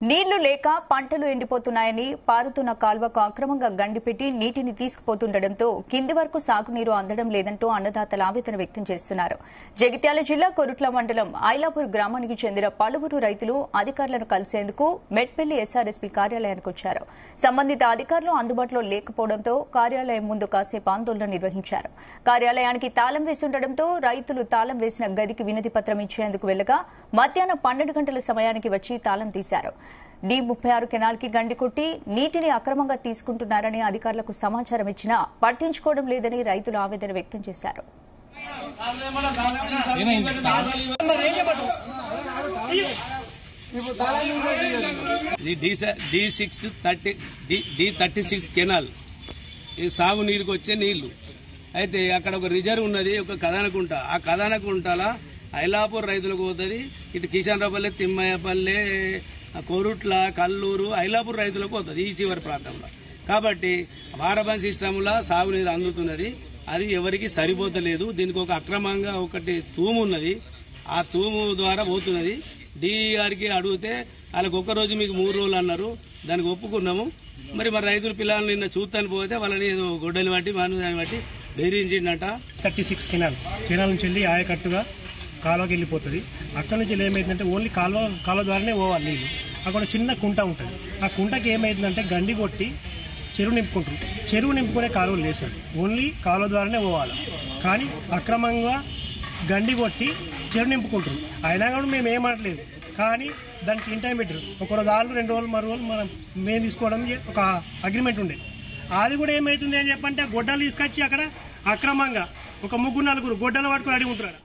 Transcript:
నీళ్లు లేక పంటలు ఎండిపోతున్నాయని పారుతున్న కాల్వకు అక్రమంగా గండిపెట్టి నీటిని తీసుకుపోతుండటంతో కింది వరకు సాగునీరు అందడం లేదంటూ అన్నదాతలు ఆవేదన వ్యక్తం చేస్తున్నారు. జగిత్యాల జిల్లా కొరుట్ల మండలం ఐలాపూర్ గ్రామానికి చెందిన పలువురు రైతులు అధికారులను కలిసేందుకు మెట్పల్లి ఎస్ఆర్ఎస్పీ కార్యాలయానికి వచ్చారు. సంబంధిత అధికారులు అందుబాటులో లేకపోవడంతో కార్యాలయం ముందు కాసేపు ఆందోళన నిర్వహించారు. కార్యాలయానికి తాళం వేస్తుండటంతో రైతులు తాళం వేసిన గదికి వినతి పత్రం ఇచ్చేందుకు వెళ్లగా మధ్యాహ్నం 12 గంటల సమయానికి వచ్చి తాళం తీశారు. D36 కెనాల్కి గండి కొట్టి నీటిని అక్రమంగా తీసుకుంటున్నారని అధికారులకు సమాచారం ఇచ్చినా పట్టించుకోవడం లేదని రైతులు ఆవేదన వ్యక్తం చేశారు. D36 కెనాల్ ఇది సాగునీరుకు వచ్చే నీళ్లు అయితే అక్కడ ఒక రిజర్వ్ ఉన్నది, ఒక కథానకుంట. ఆ కథానకుంటల ఐలాపూర్ రైతులకు పోతుంది. ఇటు కిషన్రాపల్లె, తిమ్మయ్యపల్లె, కోరుట్ల, కల్లూరు, ఐలాపూర్ రైతులకు పోతుంది ఈ చివరి ప్రాంతంలో. కాబట్టి వారబంద్ సిస్టంలో సాగునీరు అందుతున్నది, అది ఎవరికి సరిపోతలేదు. దీనికి ఒక అక్రమంగా ఒకటి తూము ఉన్నది, ఆ తూము ద్వారా పోతున్నది. DERకి అడిగితే వాళ్ళకి ఒక్కరోజు మీకు 3 రోజులు అన్నారు, దానికి ఒప్పుకున్నాము. మరి రైతుల పిల్లల్ని నిన్న చూస్తాను పోతే వాళ్ళని ఏదో గొడ్డలు బట్టి దాన్ని బట్టి బెదిరించిండట. 36 కెనాల్ నుంచి వెళ్ళి ఆయకట్టుగా కాలువకి వెళ్ళిపోతుంది. అక్కడ నుంచి ఏమైందంటే ఓన్లీ కాలువ ద్వారానే పోవాలి నీళ్ళు. అక్కడ చిన్న కుంట ఉంటుంది. ఆ కుంటకి ఏమైందంటే గండి కొట్టి చెరువు నింపుకుంటారు. చెరువు నింపుకునే కాలువలు లేసాడు, ఓన్లీ కాలువ ద్వారానే పోవాలి. కానీ అక్రమంగా గండి కొట్టి చెరువు నింపుకుంటారు. అయినా కూడా మేము ఏమనట్లేదు, కానీ దానికి ఇన్ టైం పెట్టారు. ఒక రోజు 2 రోజులు మరో రోజులు మేము తీసుకోవడం ఒక అగ్రిమెంట్ ఉండే. అది కూడా ఏమవుతుంది అని చెప్పంటే గొడ్డలు తీసుకొచ్చి అక్కడ అక్రమంగా ఒక 3-4 గొడ్డలు పట్టుకుని అడిగి ఉంటున్నారు.